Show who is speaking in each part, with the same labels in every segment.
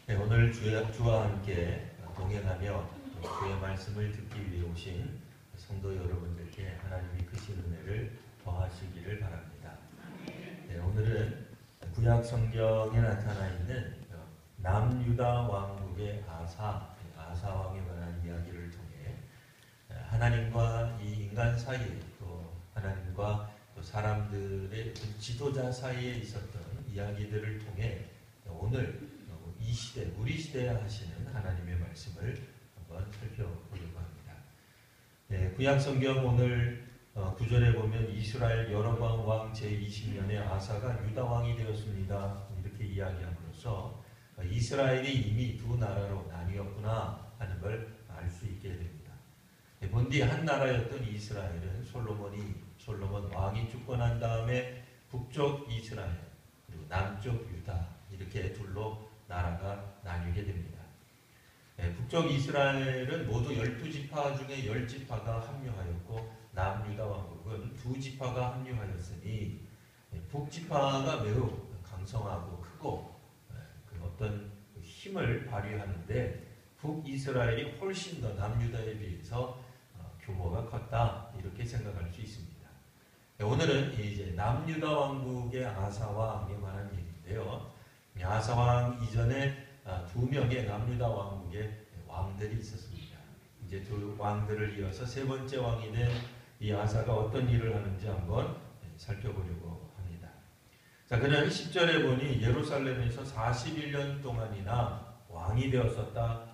Speaker 1: 네, 오늘 주와 함께 동행하며 주의 말씀을 듣기 위해 오신 성도 여러분들께 하나님이 크신 은혜를 더하시기를 바랍니다. 네, 오늘은 구약 성경에 나타나 있는 남유다 왕국의 아사 왕에 관한 이야기를 통해 하나님과 이 인간 사이에 또 하나님과 또 사람들의 지도자 사이에 있었던 이야기들을 통해 오늘 이 시대, 우리 시대에 하시는 하나님의 말씀을 한번 살펴보려고 합니다. 네, 구약 성경 오늘 9절에 보면 이스라엘 여로보암 왕 제20년에 아사가 유다 왕이 되었습니다. 이렇게 이야기함으로써 이스라엘이 이미 두 나라로 나뉘었구나 하는 걸 알 수 있게 됩니다. 본디 한 나라였던 이스라엘은 솔로몬 왕이 죽고 난 다음에 북쪽 이스라엘 그리고 남쪽 유다 이렇게 둘로 나라가 나뉘게 됩니다. 북쪽 이스라엘은 모두 12지파 중에 10지파가 합류하였고 남유다 왕국은 2지파가 합류하였으니 북지파가 매우 강성하고 크고 그 어떤 힘을 발휘하는데 북이스라엘이 훨씬 더 남유다에 비해서 규모가 컸다 이렇게 생각할 수 있습니다. 오늘은 이제 남유다 왕국의 아사 왕에 관한 얘기인데요. 아사 왕 이전에 두 명의 남유다 왕국의 왕들이 있었습니다. 이제 두 왕들을 이어서 세 번째 왕이 된 이 아사가 어떤 일을 하는지 한번 살펴보려고 합니다. 자, 그는 10절에 보니 예루살렘에서 41년 동안이나 왕이 되었었다.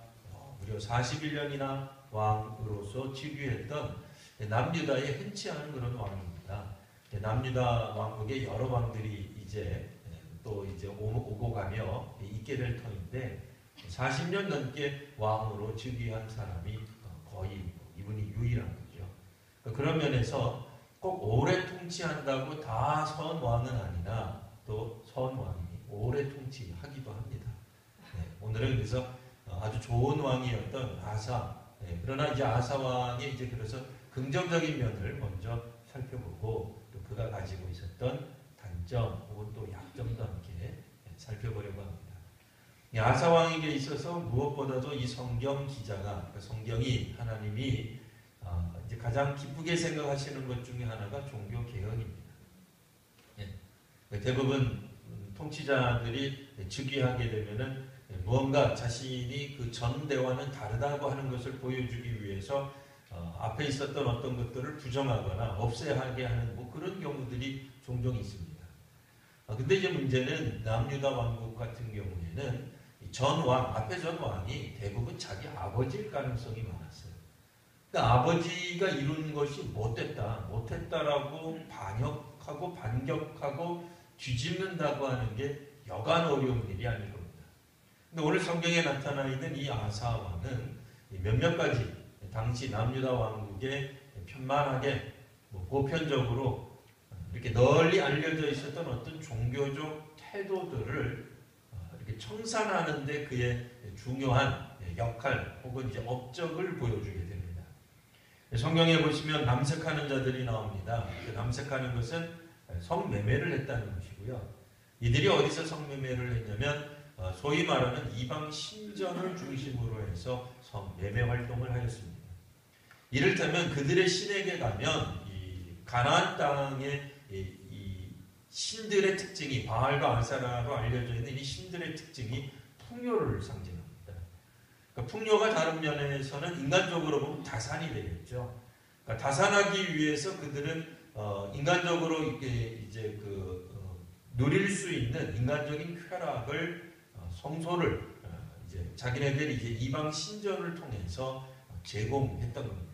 Speaker 1: 무려 41년이나 왕으로서 즉위했던 남유다에 흔치 않은 그런 왕입니다. 남유다 왕국의 여러 왕들이 이제 오고 가며 있게 될 터인데 40년 넘게 왕으로 즉위한 사람이 거의 이분이 유일한 거죠. 그런 면에서 꼭 오래 통치한다고 다 선왕은 아니나 또 선왕이 오래 통치하기도 합니다. 오늘은 그래서 아주 좋은 왕이었던 아사. 그러나 이제 아사 왕의 이제 그래서 긍정적인 면을 먼저 살펴보고 또 그가 가지고 있었던 단점 혹은 또 약점도 함께 살펴보려고 합니다. 아사 왕에게 있어서 무엇보다도 이 성경 기자가 성경이 하나님이 이제 가장 기쁘게 생각하시는 것 중에 하나가 종교 개혁입니다. 대부분 통치자들이 즉위하게 되면은 무언가 자신이 그 전 대와는 다르다고 하는 것을 보여주기 위해서 앞에 있었던 어떤 것들을 부정하거나 없애하게 하는 뭐 그런 경우들이 종종 있습니다. 근데 이제 문제는 남유다 왕국 같은 경우에는 앞에 전 왕이 대부분 자기 아버지일 가능성이 많았어요. 그러니까 아버지가 이룬 것이 못했다라고 반역하고 반격하고 뒤집는다고 하는 게 여간 어려운 일이 아닐 겁니다. 근데 오늘 성경에 나타나 있는 이 아사 왕은 몇몇 가지 당시 남유다 왕국에 편만하게 보편적으로 이렇게 널리 알려져 있었던 어떤 종교적 태도들을 이렇게 청산하는데 그의 중요한 역할 혹은 이제 업적을 보여주게 됩니다. 성경에 보시면 남색하는 자들이 나옵니다. 남색하는 것은 성매매를 했다는 것이고요. 이들이 어디서 성매매를 했냐면 소위 말하는 이방 신전을 중심으로 해서 성매매 활동을 하였습니다. 이를테면 그들의 신에게 가면 이 가나안 땅의 이 신들의 특징이 바알과 아세라로 알려져 있는 이 신들의 특징이 풍요를 상징합니다. 그러니까 풍요가 다른 면에서는 인간적으로 보면 다산이 되겠죠. 그러니까 다산하기 위해서 그들은 인간적으로 이제 누릴 수 있는 인간적인 쾌락을 성소를 이제 자기네들이 이제 이방 신전을 통해서 제공했던 겁니다.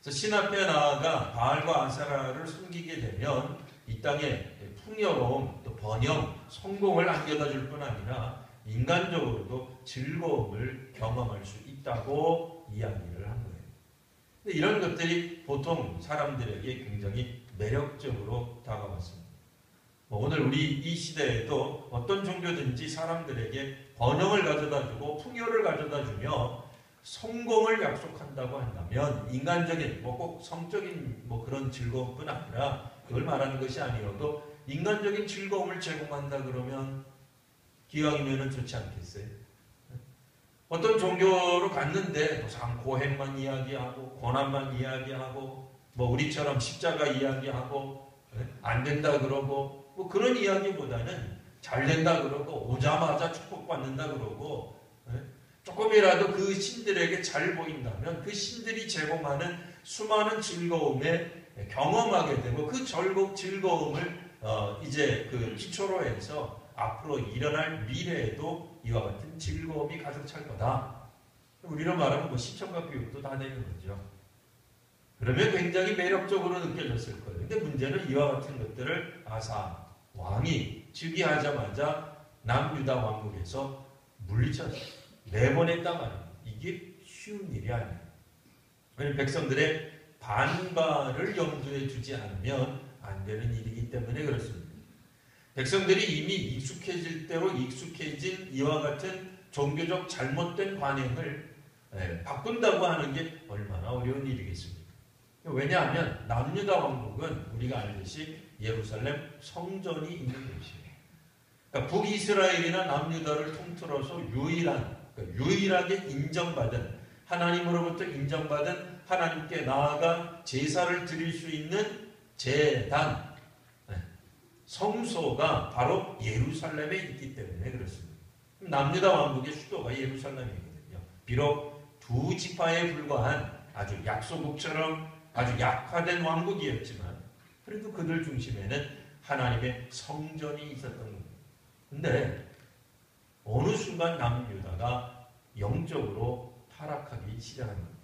Speaker 1: 그래서 신 앞에 나아가 바알과 아세라를 섬기게 되면 이 땅에 풍요로움, 또 번영, 성공을 안겨다 줄 뿐 아니라 인간적으로도 즐거움을 경험할 수 있다고 이야기를 한 거예요. 근데 이런 것들이 보통 사람들에게 굉장히 매력적으로 다가왔습니다. 오늘 우리 이 시대에도 어떤 종교든지 사람들에게 번영을 가져다주고 풍요를 가져다주며 성공을 약속한다고 한다면 인간적인 꼭 성적인 그런 즐거움뿐 아니라 그걸 말하는 것이 아니어도 인간적인 즐거움을 제공한다 그러면 기왕이면 좋지 않겠어요?
Speaker 2: 어떤 종교로 갔는데 참 고행만 이야기하고 고난만 이야기하고 뭐 우리처럼 십자가 이야기하고 안 된다 그러고 뭐 그런 이야기보다는 잘 된다 그러고 오자마자 축복받는다 그러고 조금이라도 그 신들에게 잘 보인다면 그 신들이 제공하는 수많은 즐거움에 경험하게 되고 그 즐거움을 이제 그 기초로 해서 앞으로 일어날 미래에도 이와 같은 즐거움이 가득 찰 거다. 우리로 말하면 뭐 시청각 교육도 다 되는 거죠. 그러면 굉장히 매력적으로 느껴졌을 거예요. 근데 문제는 이와 같은 것들을 아사 왕이 즉위하자마자 남유다 왕국에서 물리쳤어요. 내보냈단 말이에요. 이게 쉬운 일이 아니에요. 왜냐하면 백성들의 반발을 염두에 두지 않으면 안 되는 일이기 때문에 그렇습니다. 백성들이 이미 익숙해질 대로 익숙해진 이와 같은 종교적 잘못된 관행을 바꾼다고 하는 게 얼마나 어려운 일이겠습니까? 왜냐하면 남유다 왕국은 우리가 알듯이 예루살렘 성전이 있는 곳이에요. 그러니까 북이스라엘이나 남유다를 통틀어서 유일하게 인정받은 하나님으로부터 인정받은 하나님께 나아가 제사를 드릴 수 있는 제단 성소가 바로 예루살렘에 있기 때문에 그렇습니다. 남유다 왕국의 수도가 예루살렘이거든요. 비록 두 지파에 불과한 아주 약소국처럼 아주 약화된 왕국이었지만 그래도 그들 중심에는 하나님의 성전이 있었던 겁니다. 근데 어느 순간 남유다가 영적으로 타락하기 시작한 겁니다.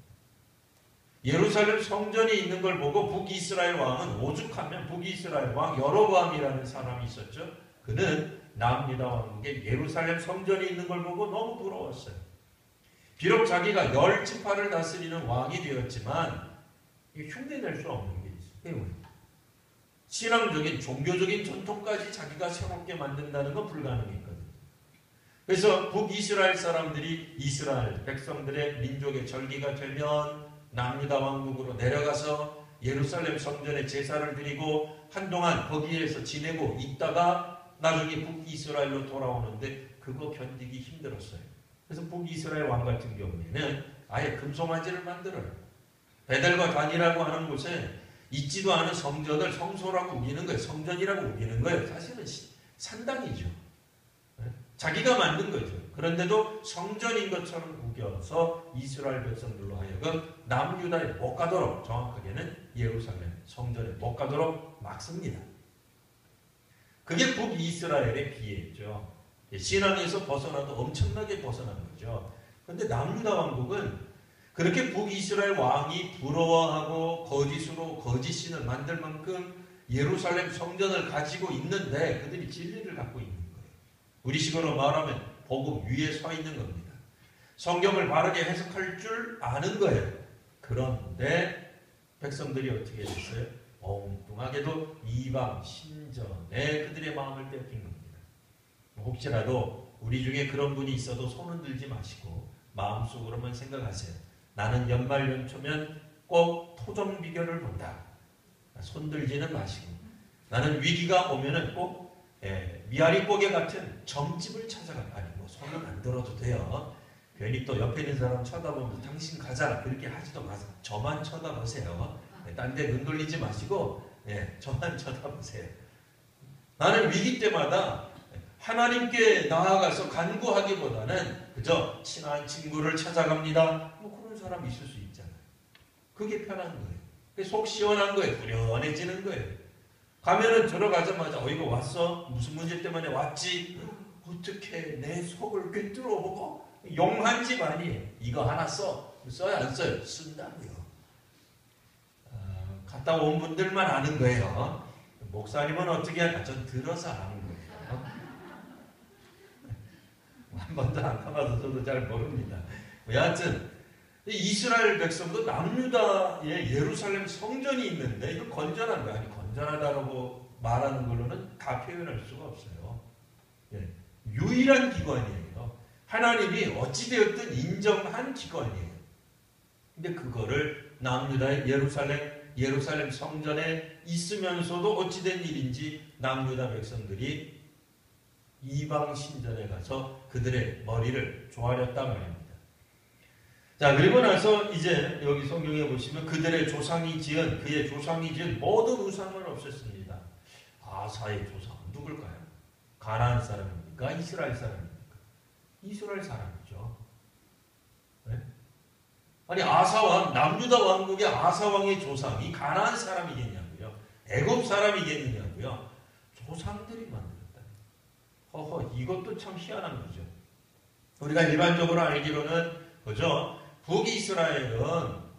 Speaker 2: 예루살렘 성전이 있는 걸 보고 북이스라엘 왕은 오죽하면 북이스라엘 왕 여로보암이라는 사람이 있었죠. 그는 남유다 왕국에 예루살렘 성전이 있는 걸 보고 너무 부러웠어요. 비록 자기가 10지파를 다스리는 왕이 되었지만 흉내낼 수 없는 게 있어요. 신앙적인 종교적인 전통까지 자기가 새롭게 만든다는 건 불가능했거든요. 그래서 북이스라엘 사람들이 이스라엘 백성들의 민족의 절기가 되면 남유다 왕국으로 내려가서 예루살렘 성전에 제사를 드리고 한동안 거기에서 지내고 있다가 나중에 북이스라엘로 돌아오는데 그거 견디기 힘들었어요. 그래서 북이스라엘 왕 같은 경우에는 아예 금송아지를 만들어요. 베델과 단이라고 하는 곳에 있지도 않은 성전을 성소라고 우기는 거예요. 성전이라고 우기는 거예요. 사실은 산당이죠. 자기가 만든 거죠. 그런데도 성전인 것처럼 우겨서 이스라엘 백성들로 하여금 남유다에 못 가도록, 정확하게는 예루살렘 성전에 못 가도록 막습니다. 그게 북이스라엘의 비애죠. 신앙에서 벗어나도 엄청나게 벗어난 거죠. 그런데 남유다 왕국은 그렇게 북이스라엘 왕이 부러워하고 거짓으로 거짓신을 만들 만큼 예루살렘 성전을 가지고 있는데 그들이 진리를 갖고 있는 거예요. 우리식으로 말하면 복음 위에 서 있는 겁니다. 성경을 바르게 해석할 줄 아는 거예요. 그런데 백성들이 어떻게 됐어요? 엉뚱하게도 이방 신전에 그들의 마음을 뺏긴 겁니다. 혹시라도 우리 중에 그런 분이 있어도 손은 들지 마시고 마음속으로만 생각하세요. 나는 연말 연초면 꼭 토종 비결을 본다. 손들지는 마시고 나는 위기가 오면은 꼭 미아리 고개 같은 점집을 찾아간다. 아니 뭐 손은 안 들어도 돼요. 괜히 또 옆에 있는 사람 쳐다보면서 당신 가자 그렇게 하지도 마세요. 저만 쳐다보세요. 딴 데 눈 돌리지 마시고 저만 쳐다보세요. 나는 위기 때마다 하나님께 나아가서 간구하기보다는 그저 친한 친구를 찾아갑니다. 뭐 그런 사람이 있을 수 있잖아요. 그게 편한 거예요. 속 시원한 거예요. 후련해지는 거예요. 가면은 들어가자마자 이거 왔어? 무슨 문제 때문에 왔지? 어떻게 내 속을 꿰뚫어보고 용한 집 아니에요. 이거 하나 써요 안 써요? 쓴다고요. 갔다 온 분들만 아는 거예요. 목사님은 어떻게 하나? 전 들어서 아는 거예요. 한 번도 안 가봐서 저도 잘 모릅니다. 여하튼 이스라엘 백성도 남유다에 예루살렘 성전이 있는데 이거 건전한 거야. 아니 건전하다고 말하는 걸로는 다 표현할 수가 없어요. 유일한 기관이에요. 하나님이 어찌되었든 인정한 기관이에요. 근데 그거를 남유다의 예루살렘 성전에 있으면서도 어찌된 일인지 남유다 백성들이 이방 신전에 가서 그들의 머리를 조아렸단 말입니다.
Speaker 1: 자, 그리고 나서 이제 여기 성경에 보시면 그의 조상이 지은 모든 우상을 없앴습니다. 아사의 조상 누굴까요? 가나안 사람입니까? 이스라엘 사람입니까? 이스라엘 사람이죠. 네? 아니 아사왕, 남유다 왕국의 아사왕의 조상이 가나안 사람이겠냐고요? 애굽 사람이겠느냐고요? 조상들이 만들었다. 허허, 이것도 참 희한한 거죠. 우리가 일반적으로 알기로는 그죠? 북이스라엘은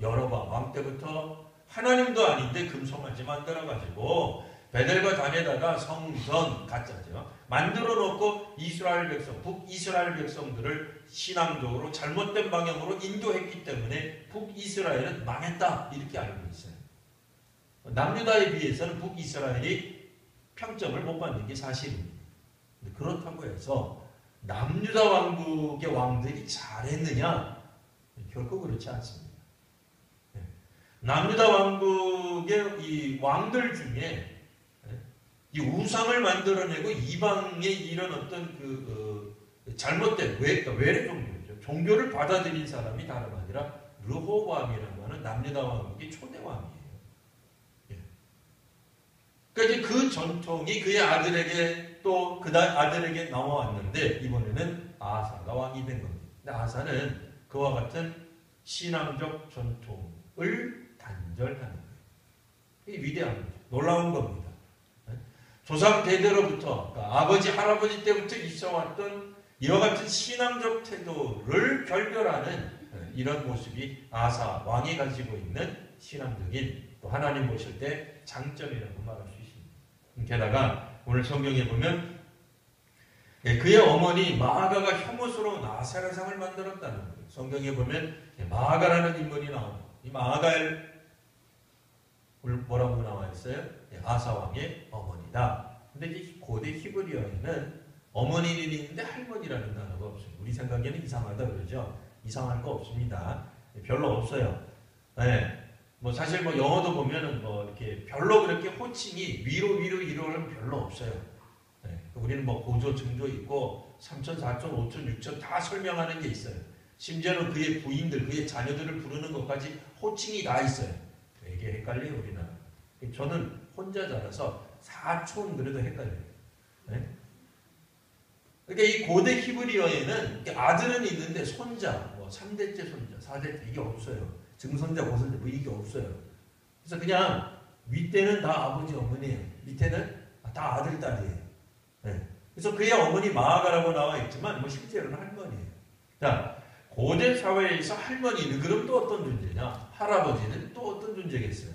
Speaker 1: 여로보암 왕 때부터 하나님도 아닌데 금송아지 만들어가지고 베델과 단에다가 성전 가짜죠. 만들어 놓고 이스라엘 백성, 북이스라엘 백성들을 신앙적으로 잘못된 방향으로 인도했기 때문에 북이스라엘은 망했다. 이렇게 알고 있어요. 남유다에 비해서는 북이스라엘이 평점을 못 받는 게 사실입니다. 그렇다고 해서 남유다 왕국의 왕들이 잘했느냐? 결코 그렇지 않습니다. 남유다 왕국의 이 왕들 중에 이 우상을 만들어내고 이방의 이런 어떤 잘못된 외래 종교죠. 종교를 받아들인 사람이 다름 아니라 르호보암이라고 하는 남유다 왕국의 초대 왕이에요. 그러니까 이제 그 전통이 그의 아들에게 또 그 아들에게 넘어왔는데 이번에는 아사가 왕이 된 겁니다. 근데 아사는 그와 같은 신앙적 전통을 단절하는 거예요. 이게 위대한 거죠. 놀라운 겁니다. 조상 대대로부터 그러니까 아버지 할아버지 때부터 있어왔던 이와 같은 신앙적 태도를 결별하는 이런 모습이 아사 왕이 가지고 있는 신앙적인 또 하나님 보실 때 장점이라고 말할 수 있습니다. 게다가 오늘 성경에 보면 그의 어머니 마아가가 혐오스러운 아세라상을 만들었다는 거예요. 성경에 보면 마아가라는 인물이 나옵니다. 이 마아가를 뭐라고 나와 있어요? 아사 왕의 어머니다. 근데 이제 고대 히브리어에는 어머니는 있는데 할머니라는 단어가 없어요. 우리 생각에는 이상하다 그러죠. 이상할 거 없습니다. 별로 없어요. 네. 뭐 사실 뭐 영어도 보면은 뭐 이렇게 별로 그렇게 호칭이 위로는 별로 없어요. 네. 우리는 뭐 고조, 증조 있고 3천, 4천, 5천, 6천 다 설명하는 게 있어요. 심지어는 그의 부인들, 그의 자녀들을 부르는 것까지 호칭이 다 있어요. 되게 헷갈려요, 우리나라. 저는 혼자 자라서 사촌 그래도 헷갈려요. 네? 그러니까 이 고대 히브리어에는 아들은 있는데 손자, 뭐 3대째 손자, 4대째 이게 없어요. 증손자, 고손자 뭐 이게 없어요. 그래서 그냥 윗대는 다 아버지, 어머니예요. 밑에는 다 아들, 딸이에요. 네. 그래서 그의 어머니 마아가라고 나와 있지만 뭐 실제로는 할머니예요. 자, 고대 사회에서 할머니는 그럼 또 어떤 존재냐? 할아버지는 또 어떤 존재겠어요?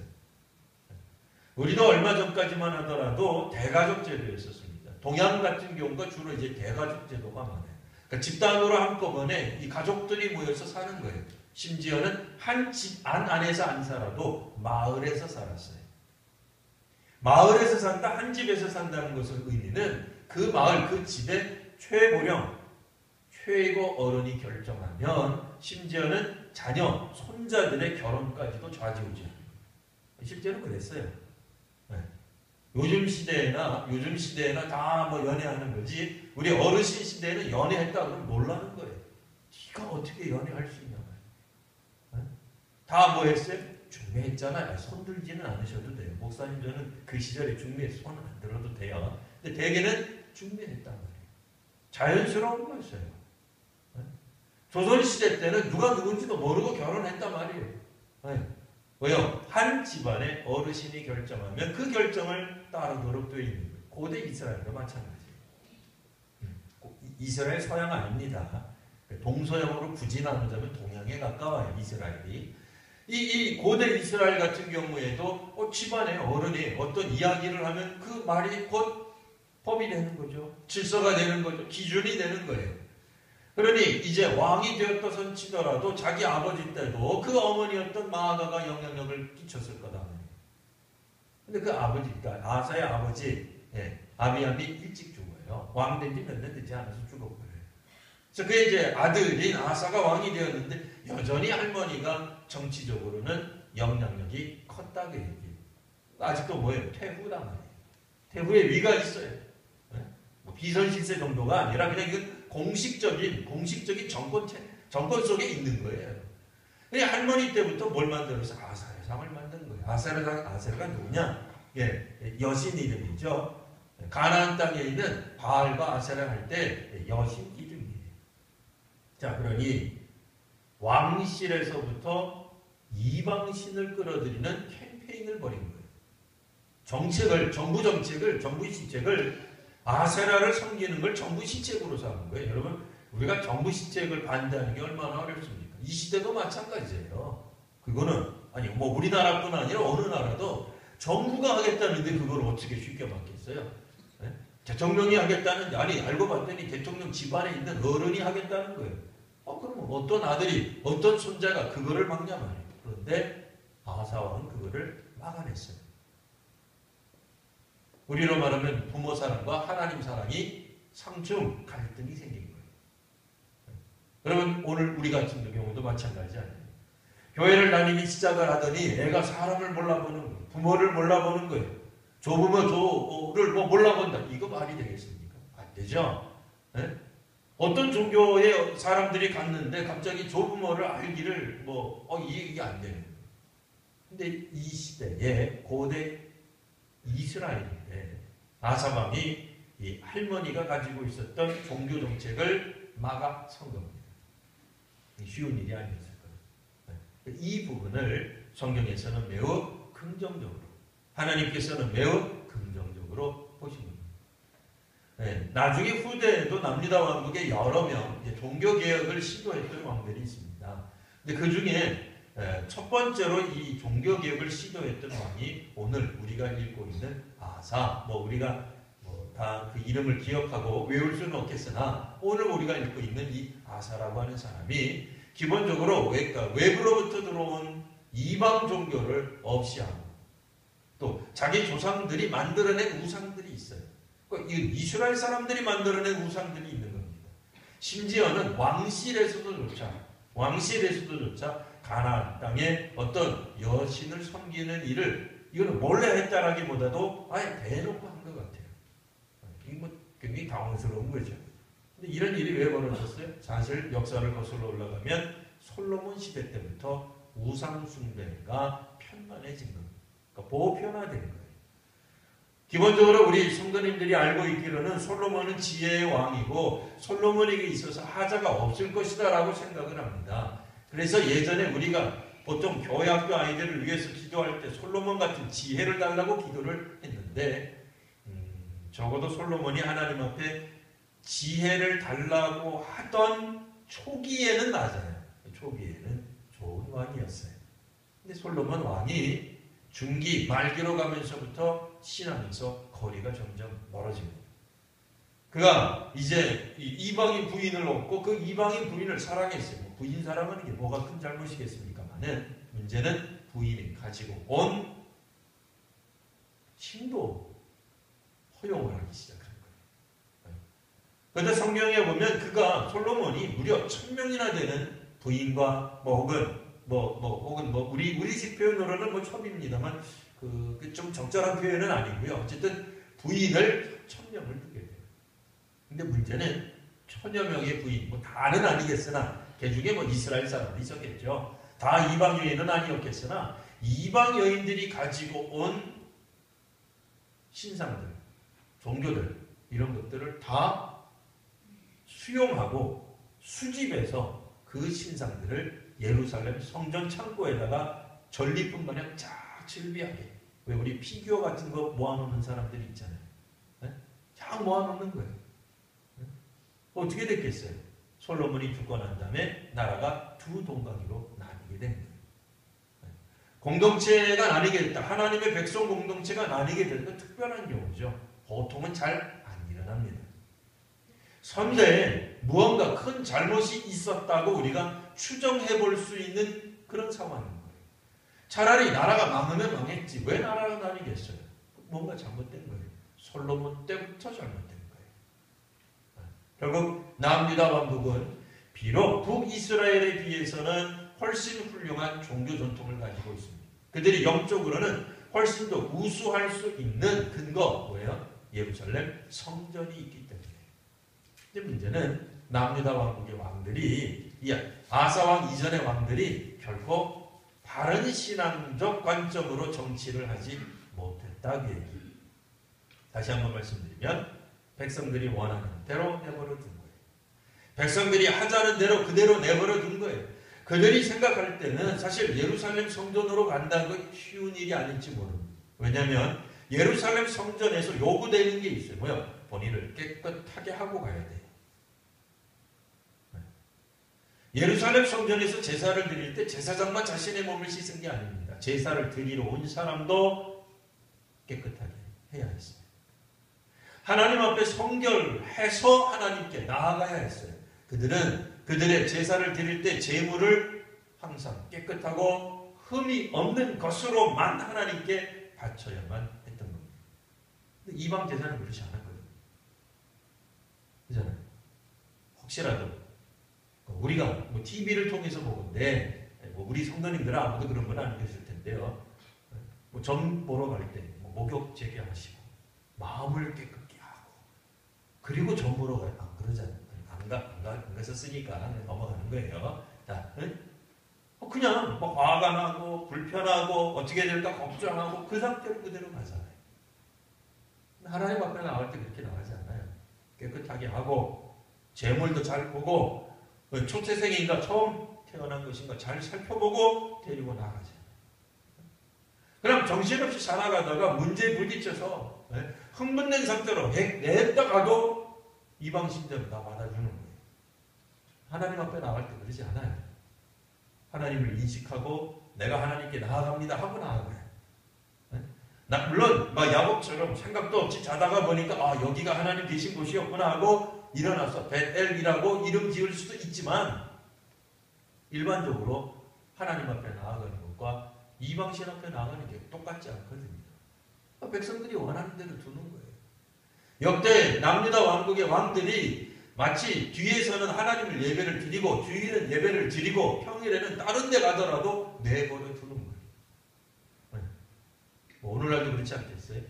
Speaker 1: 우리도 얼마 전까지만 하더라도 대가족 제도였었습니다. 동양 같은 경우가 주로 이제 대가족 제도가 많아요. 그러니까 집단으로 한꺼번에 이 가족들이 모여서 사는 거예요. 심지어는 한 집 안에서 안 살아도 마을에서 살았어요. 마을에서 산다, 한 집에서 산다는 것의 의미는 그 마을, 그 집의 최고령, 최고 어른이 결정하면 심지어는 자녀, 손자들의 결혼까지도 좌지우지합니다. 실제로 그랬어요. 네. 요즘 시대에나 다 뭐 연애하는 거지. 우리 어르신 시대에는 연애했다 그러면 놀라는 거예요. 네가 어떻게 연애할 수 있냐. 네? 다 뭐 했어요? 중매했잖아요. 손 들지는 않으셔도 돼요. 목사님 저는 그 시절에 중매에 손 안 들어도 돼요. 근데 대개는 중매했단 말이에요. 자연스러운 거였어요. 네? 조선시대 때는 누가 누군지도 모르고 결혼했단 말이에요. 네. 왜요? 한 집안의 어르신이 결정하면 그 결정을 따르도록 되어 있는 거예요. 고대 이스라엘도 마찬가지예요. 이스라엘 서양 아닙니다. 동서양으로 굳이 나누자면 동양에 가까워요. 이스라엘이. 이 고대 이스라엘 같은 경우에도 집안의 어른이 어떤 이야기를 하면 그 말이 곧 법이 되는 거죠. 질서가 되는 거죠. 기준이 되는 거예요. 그러니 이제 왕이 되었다 치더라도 자기 아버지 때도 그 어머니였던 마아가가 영향력을 끼쳤을 거다. 근데 그 아버지, 그러니까 아사의 아버지 아비암이 일찍 죽어요. 왕 된 지 몇 년 되지 않아서 죽었고요. 그래서 그의 이제 아들인 아사가 왕이 되었는데 여전히 할머니가 정치적으로는 영향력이 컸다고 얘기해요. 아직도 뭐예요? 태후란 말이에요. 태후의 위가 있어요. 뭐 비선실세 정도가 아니라 그냥 이건 공식적인 정권 속에 있는 거예요.
Speaker 2: 할머니 때부터 뭘 만들어서 아세라 상을 만든 거예요. 아세라가 누구냐? 예, 여신 이름이죠. 가나안 땅에 있는 바알과 아세라 할 때 여신 이름이에요. 자, 그러니 왕실에서부터 이방신을 끌어들이는 캠페인을 벌인 거예요. 정부 시책을 아세라를 섬기는 걸 정부 시책으로 삼은 거예요. 여러분, 우리가 정부 시책을 반대하는 게 얼마나 어렵습니까? 이 시대도 마찬가지예요. 그거는 뭐 우리나라뿐 아니라 어느 나라도 정부가 하겠다는데 그걸 어떻게 쉽게 맡겠어요? 네? 대통령이 하겠다는, 알고 봤더니 대통령 집안에 있는 어른이 하겠다는 거예요. 그러면 어떤 아들이, 어떤 손자가 그거를 막냐 말이에요. 그런데 아하사왕은 그거를 막아냈어요. 우리로 말하면 부모 사랑과 하나님 사랑이 상충 갈등이 생긴 거예요. 여러분, 오늘 우리 같은 경우도 마찬가지 아니에요. 교회를 다니기 시작을 하더니 애가 사람을 몰라보는 거예요. 부모를 몰라보는 거예요. 조부모를 몰라본다. 이거 말이 되겠습니까? 안 되죠. 네? 어떤 종교에 사람들이 갔는데 갑자기 조부모를 알기를 이게 안 되는 거예요. 근데 이 시대에 고대 이스라엘인데 아사왕이 이 할머니가 가지고 있었던 종교 정책을 막아선 겁니다. 쉬운 일이 아니었을 거예요. 이 부분을 성경에서는 매우 긍정적으로, 하나님께서는 매우 긍정적으로 보신 겁니다. 네, 나중에 후대에도 남유다 왕국에 여러 명 종교개혁을 시도했던 왕들이 있습니다. 근데 그 중에 첫 번째로 이 종교개혁을 시도했던 왕이 오늘 우리가 읽고 있는 아사, 우리가 다 그 이름을 기억하고 외울 수는 없겠으나 오늘 우리가 읽고 있는 이 아사라고 하는 사람이 기본적으로 외부로부터 들어온 이방 종교를 없이하고 또 자기 조상들이 만들어낸 우상들이 있어요. 이스라엘 사람들이 만들어낸 우상들이 있는 겁니다. 심지어는 왕실에서도조차 가나안 땅에 어떤 여신을 섬기는 일을 이거는 몰래 했다라기보다도 아예 대놓고 한 것 같아요. 이거 굉장히 당황스러운 거죠. 근데 이런 일이 왜 벌어졌어요? 사실 역사를 거슬러 올라가면 솔로몬 시대 때부터 우상 숭배가 편만해진 겁니다. 그러니까 보편화된 거예요. 기본적으로 우리 성도님들이 알고 있기로는 솔로몬은 지혜의 왕이고 솔로몬에게 있어서 하자가 없을 것이다 라고 생각을 합니다. 그래서 예전에 우리가 보통 교회학교 아이들을 위해서 기도할 때 솔로몬 같은 지혜를 달라고 기도를 했는데 적어도 솔로몬이 하나님 앞에 지혜를 달라고 하던 초기에는 맞아요. 초기에는 좋은 왕이었어요. 근데 솔로몬 왕이 중기 말기로 가면서부터 신하면서 거리가 점점 멀어집니다. 그가 이제 이방인 부인을 얻고 그 이방인 부인을 사랑했어요. 부인 사랑하는 게 뭐가 큰 잘못이겠습니까만은 문제는 부인이 가지고 온 신도 허용을 하기 시작한 거예요. 그런데 성경에 보면 솔로몬이 무려 1000명이나 되는 부인과 혹은 우리식 표현으로는 첩입니다만 그 좀 적절한 표현은 아니고요. 어쨌든 부인을 1000명을 두게 돼요. 근데 문제는 1000여 명의 부인, 다는 아니겠으나 그 중에 이스라엘 사람도 있었겠죠. 다 이방 여인은 아니었겠으나 이방 여인들이 가지고 온 신상들, 종교들 이런 것들을 다 수용하고 수집해서 그 신상들을 예루살렘 성전 창고에다가 전리품 마냥 쫙 즐비하게, 왜 우리 피규어 같은 거 모아놓는 사람들이 있잖아요. 네? 쫙 모아놓는 거예요. 네? 어떻게 됐겠어요? 솔로몬이 죽고 난 다음에 나라가 두 동강으로 나뉘게 된 거예요. 네? 공동체가 나뉘게 됐다. 하나님의 백성 공동체가 나뉘게 됐다. 특별한 경우죠. 보통은 잘 안 일어납니다. 선대에 무언가 큰 잘못이 있었다고 우리가 추정해 볼 수 있는 그런 상황인 거예요. 차라리 나라가 망하면 망했지 왜 나라가 나뉘겠어요? 뭔가 잘못된 거예요. 솔로몬 때부터 잘못된 거예요. 결국 남유다 왕국은 비록 북이스라엘에 비해서는 훨씬 훌륭한 종교 전통을 가지고 있습니다. 그들이 영적으로는 훨씬 더 우수할 수 있는 근거 뭐예요? 예루살렘 성전이 있기 때문에. 근데 문제는 남유다 왕국의 왕들이, 이 아사왕 이전의 왕들이 결코 바른 신앙적 관점으로 정치를 하지 못했다 그 얘기. 다시 한번 말씀드리면 백성들이 원하는 대로 내버려 둔 거예요. 백성들이 하자는 대로 그대로 내버려 둔 거예요. 그들이 생각할 때는 사실 예루살렘 성전으로 간다는 건 쉬운 일이 아닐지 모릅니다. 왜냐하면 예루살렘 성전에서 요구되는 게 있어요. 뭐야? 본인을 깨끗하게 하고 가야 돼요. 예루살렘 성전에서 제사를 드릴 때 제사장만 자신의 몸을 씻은 게 아닙니다. 제사를 드리러 온 사람도 깨끗하게 해야 했습니다. 하나님 앞에 성결해서 하나님께 나아가야 했어요. 그들은 그들의 제사를 드릴 때 제물을 항상 깨끗하고 흠이 없는 것으로만 하나님께 바쳐야만 했던 겁니다. 근데 이방 제사는 그렇지 않았거든요. 그잖아요. 혹시라도 우리가 뭐 TV를 통해서 보건데 뭐 우리 성도님들은 아무도 그런 건 안 계실 텐데요. 뭐 점 보러 갈 때 뭐 목욕 재개하시고 마음을 깨끗게 하고 그리고 점 보러 가요. 안 그러잖아요. 안 가셨으니까 넘어가는 거예요. 자, 그냥 뭐 화가 나고 불편하고 어떻게 될까 걱정하고 그 상태로 그대로 가잖아요. 하나님 앞에 나갈 때 그렇게 나가지 않아요. 깨끗하게 하고 재물도 잘 보고 초태생인가 처음 태어난 것인가 잘 살펴보고 데리고 나가죠. 그럼 정신없이 살아가다가 문제에 부딪혀서 흥분된 상태로 냈다 가도 이방 신자를 다 받아주는 거예요. 하나님 앞에 나갈 때 그러지 않아요. 하나님을 인식하고 내가 하나님께 나아갑니다 하고 나아가요. 물론 막 야곱처럼 생각도 없이 자다가 보니까 여기가 하나님 계신 곳이었구나 하고 일어나서 벳엘이라고 이름 지을 수도 있지만 일반적으로 하나님 앞에 나아가는 것과 이방신 앞에 나아가는 게 똑같지 않거든요. 백성들이 원하는 대로 두는 거예요. 역대 남유다 왕국의 왕들이 마치 뒤에서는 하나님을 예배를 드리고 주일은 예배를 드리고 평일에는 다른 데 가더라도 내버려 두는 거예요. 뭐 오늘날도 그렇지 않겠어요?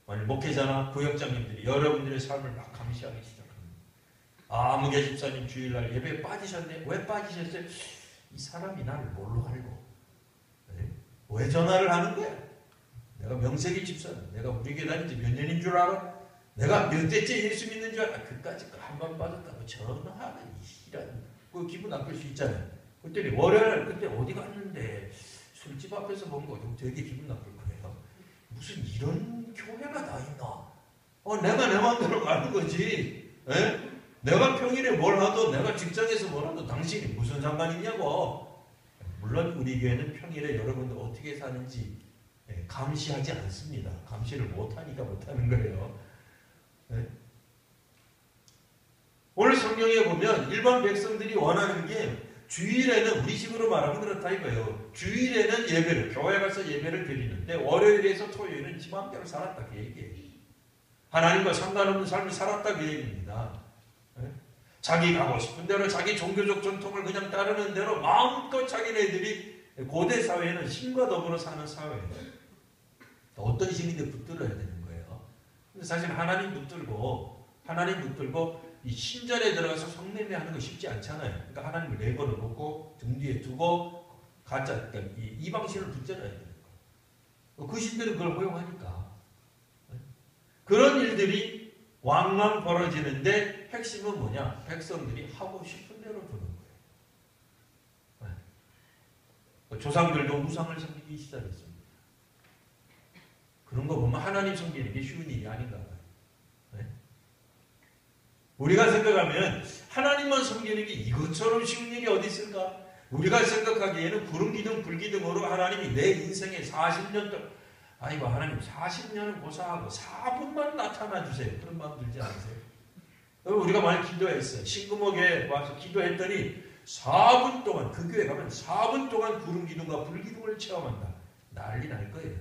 Speaker 2: 만약 목회자나 구역장님들이 여러분들의 삶을 막 감시하기 시작합니다. 아무개 집사님 주일날 예배에 빠지셨네. 왜 빠지셨어요? 이 사람이 나를 뭘로 알고 왜 전화를 하는 거야? 내가 명색이 집사님, 내가 우리 교회 다닌 지 몇 년인 줄 알아? 내가 몇 대째 예수 믿는 줄 알아? 그까짓 거 한 번 빠졌다고 전화하는 이런 그 기분 나쁠 수 있잖아요. 그랬더니 월요일 그때 어디 갔는데 술집 앞에서 본 거 되게 기분 나쁠 거예요. 무슨 이런 교회가 다 있나? 내가 내 마음대로 가는 거지. 에? 내가 평일에 뭘 하도 내가 직장에서 뭘 하도 당신이 무슨 상관이 있냐고. 물론 우리 교회는 평일에 여러분들 어떻게 사는지 감시하지 않습니다. 감시를 못하니까 못하는 거예요. 오늘 성경에 보면 일반 백성들이 원하는 게 주일에는 우리 식으로 말하면 그렇다 이거예요. 주일에는 예배를 교회 가서 예배를 드리는데 월요일에서 토요일은 지 마음대로 살았다 그 얘기예요. 하나님과 상관없는 삶을 살았다 그 얘기입니다. 자기 가고 싶은 대로 자기 종교적 전통을 그냥 따르는 대로 마음껏 자기네들이 고대 사회는 신과 더불어 사는 사회예요. 어떤 신인데 붙들어야 되는 거예요. 근데 사실 하나님 붙들고 이 신전에 들어가서 성례매하는 거 쉽지 않잖아요. 그러니까 하나님을 내버려 놓고 등 뒤에 두고 가짜 그러니까 이방신을 붙잡아야 되는 거예요. 그 신들은 그걸 허용하니까 그런 일들이 왕왕 벌어지는데 핵심은 뭐냐? 백성들이 하고 싶은 대로 두는 거예요. 조상들도 우상을 섬기기 시작했습니다. 그런 거 보면 하나님 섬기는 게 쉬운 일이 아닌가 봐요. 우리가 생각하면 하나님만 섬기는 게 이것처럼 쉬운 일이 어디 있을까? 우리가 생각하기에는 구름기둥 불기둥으로 하나님이 내 인생에 40년 동안 아이고 하나님 40년을 고사하고 4분만 나타나 주세요. 그런 마음 들지 않으세요? 우리가 많이 기도했어요. 신금옥에 와서 기도했더니 4분 동안 그 교회 가면 4분 동안 구름기둥과 불기둥을 체험한다. 난리 날 거예요.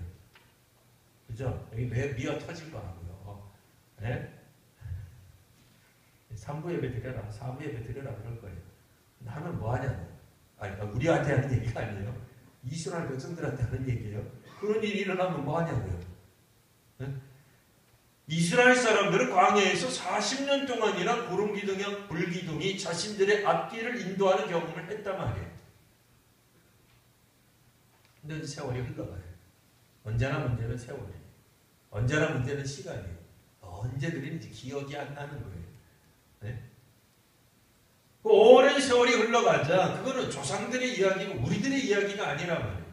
Speaker 2: 그죠? 여기 미어 터질 거라고요. 네? 3부 예배 드려라, 4부 예배 드려라 그럴 거예요. 나는 뭐 하냐고. 아니, 우리한테 하는 얘기가 아니에요. 이스라엘 백성들한테 하는 얘기예요. 그런 일이 일어나면 뭐 하냐고요. 네? 이스라엘 사람들은 광야에서 40년 동안이나 구름기둥이나 불기둥이 자신들의 앞길을 인도하는 경험을 했단 말이에요. 근데 세월이 흘러가요. 언제나 문제는 세월이에요. 언제나 문제는 시간이에요. 언제 그랬는지 기억이 안 나는 거예요. 네? 그 오랜 세월이 흘러가자 그거는 조상들의 이야기고 우리들의 이야기가 아니란 말이에요.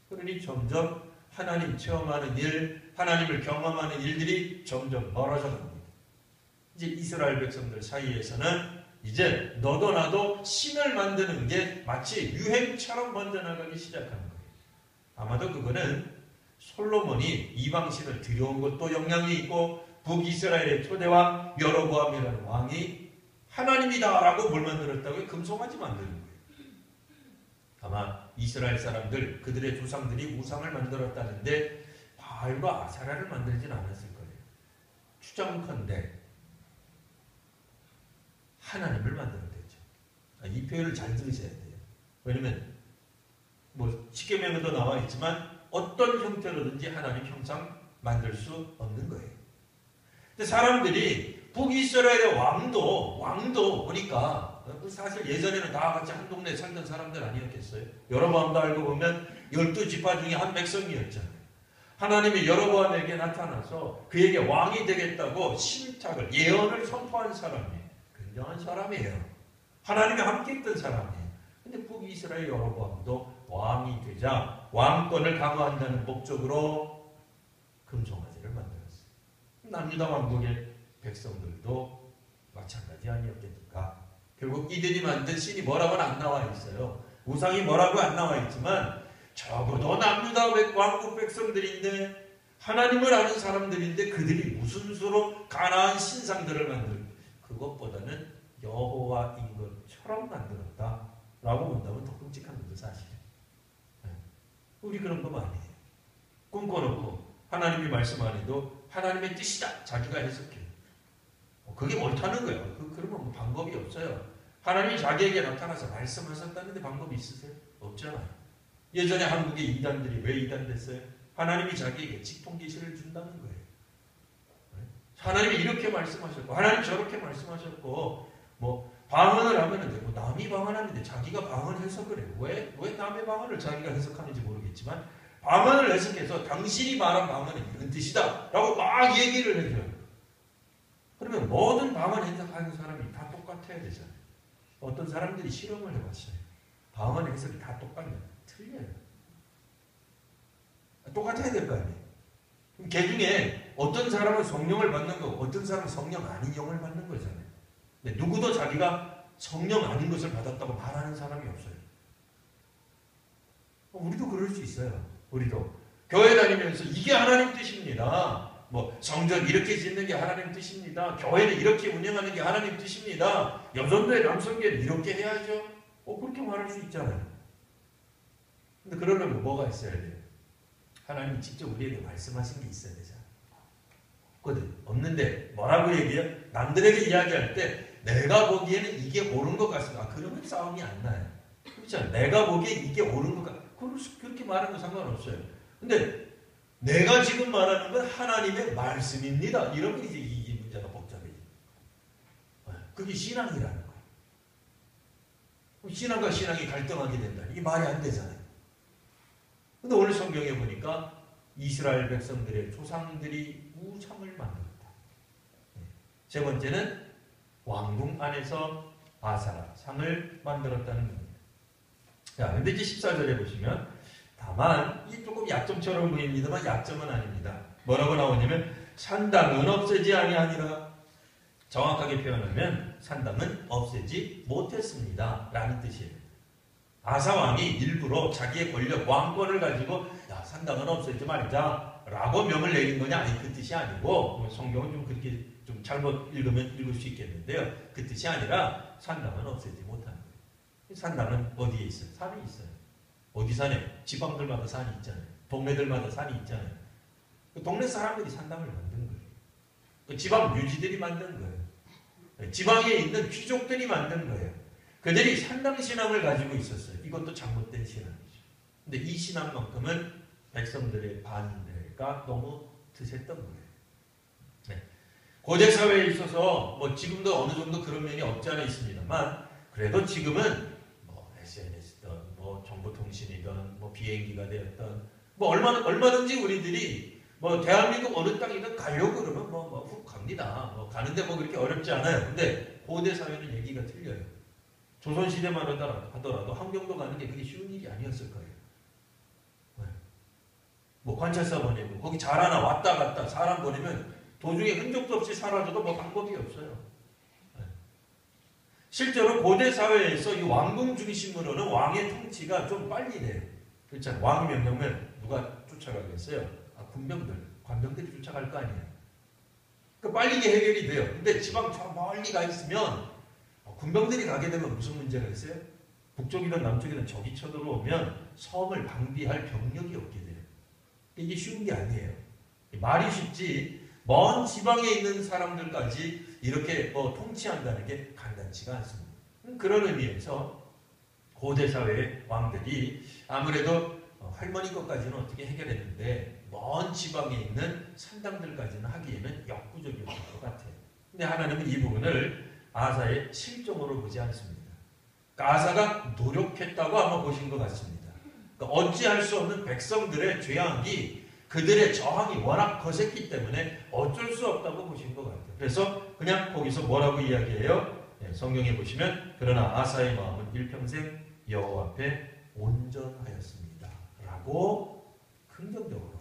Speaker 2: 그러니 점점 하나님 체험하는 일, 하나님을 경험하는 일들이 점점 멀어져 갑니다. 이제 이스라엘 백성들 사이에서는 이제 너도 나도 신을 만드는 게 마치 유행처럼 번져나가기 시작하는 거예요. 아마도 그거는 솔로몬이 이방신을 들여온 것도 영향이 있고 북이스라엘의 초대왕 여로보암이라는 왕이 하나님이다라고 뭘 만들었다고요? 금송아지 만드는 거예요. 아마 이스라엘 사람들 그들의 조상들이 우상을 만들었다는데 바알과 아세라를 만들진 않았을 거예요. 추정컨대 하나님을 만들었겠죠. 이 표현을 잘 들으셔야 돼요. 왜냐면 뭐 십계명에도 나와 있지만 어떤 형태로든지 하나님 형상 만들 수 없는 거예요. 근데 사람들이 북이스라엘의 왕도 보니까 사실 예전에는 다 같이 한 동네에 살던 사람들 아니었겠어요? 여로보암도 알고 보면 12지파 중에 한 백성이었잖아요. 하나님이 여로보암에게 나타나서 그에게 왕이 되겠다고 신탁을 예언을 선포한 사람이에요. 굉장한 사람이에요. 하나님이 함께 있던 사람이에요. 근데 북이스라엘 여로보암도 왕이 되자 왕권을 강화한다는 목적으로 금송아지를 만들었어요. 남유다 왕국의 백성들도 마찬가지 아니었겠는가. 결국 이들이 만든 신이 뭐라고는 안 나와 있어요. 우상이 뭐라고 안 나와 있지만 적어도 남유다 왕국 백성들인데 하나님을 아는 사람들인데 그들이 무슨 수로 가나안 신상들을 만들 그것보다는 여호와인 것처럼 만들었다라고 본다면 더 끔찍한 것도 사실이에요. 우리 그런 거 아니에요. 꿈꿔놓고 하나님이 말씀 안 해도 하나님의 뜻이다 자기가 해석해요. 그게 옳다는 거예요. 그러면 뭐 방법이 없어요. 하나님이 자기에게 나타나서 말씀하셨다는데 방법이 있으세요? 없잖아요. 예전에 한국의 이단들이 왜 이단됐어요? 하나님이 자기에게 직통 계시를 준다는 거예요. 하나님이 이렇게 말씀하셨고 하나님 저렇게 말씀하셨고 뭐 방언을 하면 뭐 남이 방언하는데 자기가 방언해서 그래요. 왜 남의 방언을 자기가 해석하는지 모르겠지만 방언을 해석해서 당신이 말한 방언은 이런 뜻이다 라고 막 얘기를 해줘요. 그러면 모든 방언 해석하는 사람이 다 똑같아야 되잖아요. 어떤 사람들이 실험을 해봤어요. 방언 해석이 다 똑같냐? 틀려요. 똑같아야 될 거 아니에요. 그럼 걔 중에 어떤 사람은 성령을 받는 거고 어떤 사람은 성령 아닌 영을 받는 거잖아요. 근데 누구도 자기가 성령 아닌 것을 받았다고 말하는 사람이 없어요. 우리도 그럴 수 있어요. 우리도 교회 다니면서 이게 하나님 뜻입니다. 뭐 성전 이렇게 짓는 게 하나님 뜻입니다. 교회는 이렇게 운영하는 게 하나님 뜻입니다. 여전도의 남성교회는 이렇게 해야죠. 그렇게 말할 수 있잖아요. 근데 그러려면 뭐가 있어야 돼요? 하나님이 직접 우리에게 말씀하신 게 있어야 되잖아요. 없거든. 없는데 뭐라고 얘기해요? 남들에게 이야기할 때 내가 보기에는 이게 옳은 것 같습니다. 그러면 싸움이 안 나요. 그렇죠? 내가 보기에 이게 옳은 것 같. 그렇게 말하는 거 상관없어요. 근데 내가 지금 말하는 건 하나님의 말씀입니다. 이러면 이제 이 문제가 복잡해요. 그게 신앙이라는 거예요. 신앙과 신앙이 갈등하게 된다. 이게 말이 안 되잖아요. 근데 오늘 성경에 보니까 이스라엘 백성들의 조상들이 우상을 만들었다. 세 번째는 왕궁 안에서 아사라 상을 만들었다는 겁니다. 자, 근데 이제 14절에 보시면 다만 이 조금 약점처럼 보입니다만 약점은 아닙니다. 뭐라고 나오냐면 산당은 없애지 아니하니라. 정확하게 표현하면 산당은 없애지 못했습니다 라는 뜻이에요. 아사왕이 일부러 자기의 권력 왕권을 가지고 야 산당은 없애지 말자 라고 명을 내린 거냐? 아니 그 뜻이 아니고 성경은 좀 그렇게 좀 잘못 읽으면 읽을 수 있겠는데요. 그 뜻이 아니라 산당은 없애지 못하는 거예요. 산당은 어디에 있어요? 산에 있어요. 어디 산에? 지방들마다 산이 있잖아요. 동네들마다 산이 있잖아요. 그 동네 사람들이 산당을 만든 거예요. 그 지방 유지들이 만든 거예요. 지방에 있는 귀족들이 만든 거예요. 그들이 산당신앙을 가지고 있었어요. 이것도 잘못된 신앙이죠. 근데 이 신앙만큼은 백성들의 반대가 너무 드셌던 거예요. 네. 고대 사회에 있어서 뭐 지금도 어느 정도 그런 면이 없지 않아 있습니다만 그래도 지금은 뭐 SNS든 뭐 정보통신이든 뭐 비행기가 되었든 뭐 얼마든지 우리들이 뭐 대한민국 어느 땅이든 가려고 그러면 훅 갑니다. 뭐 가는데 뭐 그렇게 어렵지 않아요. 근데 고대 사회는 얘기가 틀려요. 조선시대만 하더라도 함경도 가는 게 그게 쉬운 일이 아니었을 거예요. 네. 뭐 관찰사 보내고 거기 잘 하나 왔다 갔다 사람 보내면 도중에 흔적도 없이 사라져도 뭐 방법이 없어요. 네. 실제로 고대 사회에서 이 왕궁 중심으로는 왕의 통치가 좀 빨리 돼요. 그렇잖아요. 왕이 명령을 누가 쫓아가겠어요? 군병들, 관병들이 쫓아갈 거 아니에요. 그러니까 빨리 이게 해결이 돼요. 근데 지방 저 멀리 가 있으면 군병들이 가게 되면 무슨 문제가 있어요? 북쪽이든 남쪽이든 적이 쳐들어오면 섬을 방비할 병력이 없게 돼요. 이게 쉬운 게 아니에요. 말이 쉽지 먼 지방에 있는 사람들까지 이렇게 통치한다는 게 간단치가 않습니다. 그런 의미에서 고대 사회의 왕들이 아무래도 할머니 것까지는 어떻게 해결했는데 먼 지방에 있는 산당들까지는 하기에는 역부족이었을 것 같아요. 근데 하나님은 이 부분을 아사의 실정으로 보지 않습니다. 그러니까 아사가 노력했다고 아마 보신 것 같습니다. 그러니까 어찌할 수 없는 백성들의 죄악이 그들의 저항이 워낙 거셌기 때문에 어쩔 수 없다고 보신 것 같아요. 그래서 그냥 거기서 뭐라고 이야기해요? 네, 성경에 보시면 그러나 아사의 마음은 일평생 여호와 앞에 온전하였습니다. 라고 긍정적으로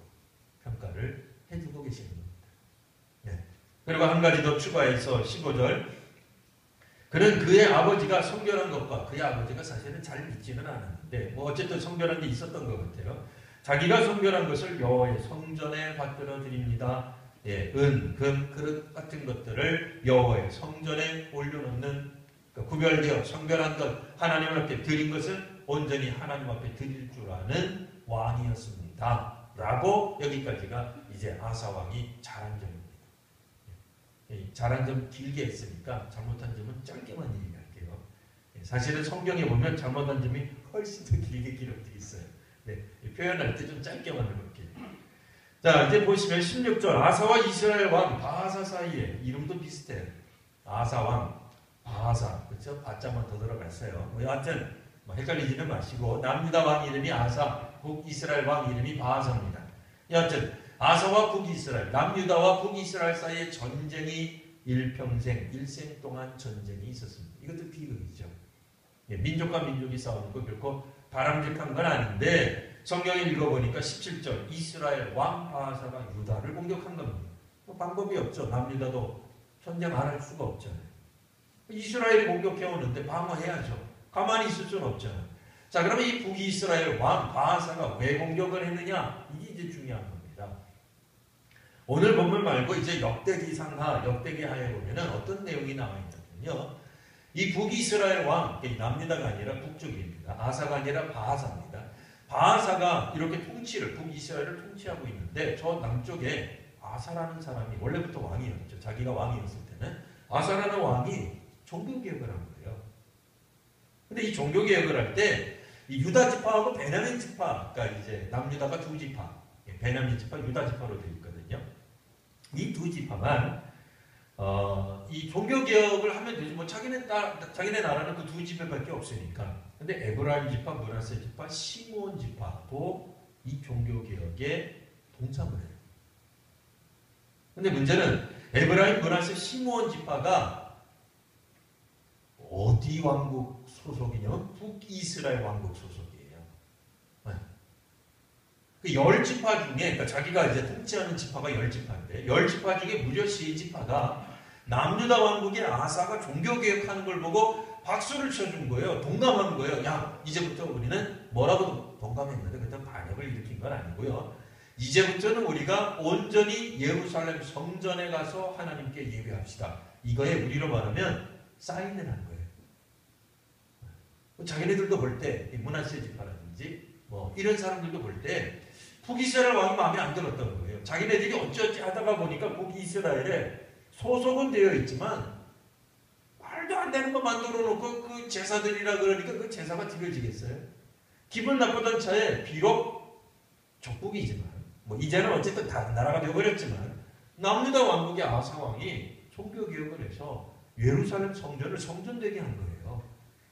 Speaker 2: 평가를 해주고 계시는 겁니다. 네. 그리고 한 가지 더 추가해서 15절 그는 그의 아버지가 성결한 것과 그의 아버지가 사실은 잘 믿지는 않았는데 뭐 어쨌든 성결한 게 있었던 것 같아요. 자기가 성결한 것을 여호와의 성전에 받들어 드립니다. 예, 은, 금, 그릇 같은 것들을 여호와의 성전에 올려놓는 그러니까 구별되어 성결한 것 하나님 앞에 드린 것을 온전히 하나님 앞에 드릴 줄 아는 왕이었습니다. 라고 여기까지가 이제 아사 왕이 잘한 점입니다. 잘한 점 길게 했으니까 잘못한 점은 짧게만 얘기할게요. 사실은 성경에 보면 잘못한 점이 훨씬 더 길게 기록되어 있어요. 네, 표현할 때 좀 짧게만 해볼게요. 자, 이제 보시면 16절 아사와 이스라엘 왕 바하사 사이에 이름도 비슷해요. 아사 왕 바하사 그렇죠? 바자만 더 들어갔어요. 여하튼 헷갈리지는 마시고 남유다 왕 이름이 아사, 북이스라엘 왕 이름이 바하사입니다. 여하튼 아사와 북이스라엘, 남유다와 북이스라엘 사이에 전쟁이 일평생, 일생 동안 전쟁이 있었습니다. 이것도 비극이죠. 민족과 민족이 싸우는 거 결코 바람직한 건 아닌데 성경에 읽어보니까 17절 이스라엘 왕 바하사가 유다를 공격한 겁니다. 방법이 없죠. 남유다도 전쟁 안 할 수가 없잖아요. 이스라엘이 공격해오는데 방어해야죠. 가만히 있을 수는 없잖아요. 자, 그러면 이 북이스라엘 왕 바하사가 왜 공격을 했느냐? 이게 이제 중요한 겁니다. 오늘 본문 말고 이제 역대기상하, 역대기하에 보면은 어떤 내용이 나와 있냐면요. 이 북이스라엘 왕, 남유다가 아니라 북쪽입니다. 아사가 아니라 바하사입니다. 바하사가 이렇게 통치를, 북이스라엘을 통치하고 있는데 저 남쪽에 아사라는 사람이 원래부터 왕이었죠. 자기가 왕이었을 때는 아사라는 왕이 종교개혁을 한 거예요. 근데 이 종교개혁을 할 때 이 유다 지파하고 베냐민 지파, 그러니까 이제 남유다가 두 지파, 베냐민 지파, 유다 지파로 되어 있거든요. 이 두 지파만 이 종교개혁을 하면 되지 뭐 자기네 나라는 그 두 지파밖에 없으니까. 근데 에브라임 지파, 므낫세 지파, 시므온 지파도 이 종교개혁에 동참을 해요. 근데 문제는 에브라임, 므낫세, 시므온 지파가 어디 왕국 소속이냐면 북이스라엘 왕국 소속이에요. 그 10지파 중에, 그러니까 자기가 이제 통치하는 지파가 10지파인데, 10지파 중에 무려 3지파가 남유다 왕국의 아사가 종교개혁하는 걸 보고 박수를 쳐준 거예요. 동감한 거예요. 야, 이제부터 우리는 뭐라고 동감했는데, 그때 반역을 일으킨 건 아니고요. 이제부터는 우리가 온전히 예루살렘 성전에 가서 하나님께 예배합시다. 이거에 우리로 말하면 사인을 한 거예요. 자기네들도 볼 때, 므낫세 지파라든지, 뭐, 이런 사람들도 볼 때, 북이스라엘 왕이 마음에 안 들었던 거예요. 자기네들이 어찌어찌 하다가 보니까 북이스라엘에 소속은 되어 있지만, 말도 안 되는 거 만들어 놓고 그 제사들이라 그러니까 그 제사가 드려지겠어요? 기분 나쁘던 차에 비록 적국이지만, 뭐, 이제는 어쨌든 다른 나라가 되어버렸지만, 남유다 왕국의 아사 왕이 종교개혁을 해서 예루살렘 성전을 성전되게 한 거예요.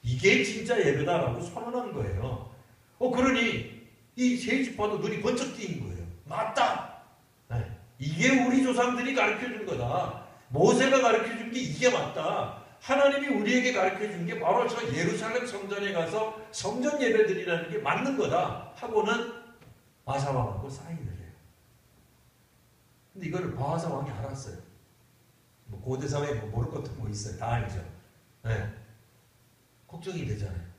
Speaker 2: 이게 진짜 예배다라고 선언한 거예요. 그러니 이 세 지파도 눈이 번쩍 띄인 거예요. 맞다. 네. 이게 우리 조상들이 가르쳐준 거다. 모세가 가르쳐준 게 이게 맞다. 하나님이 우리에게 가르쳐준 게 바로 저 예루살렘 성전에 가서 성전 예배드리라는 게 맞는 거다 하고는 바하사 왕하고 사인을 해요. 근데 이거를 바하사 왕이 알았어요. 고대 사회에 모를 것도 있어요. 다 알죠. 네. 걱정이 되잖아요.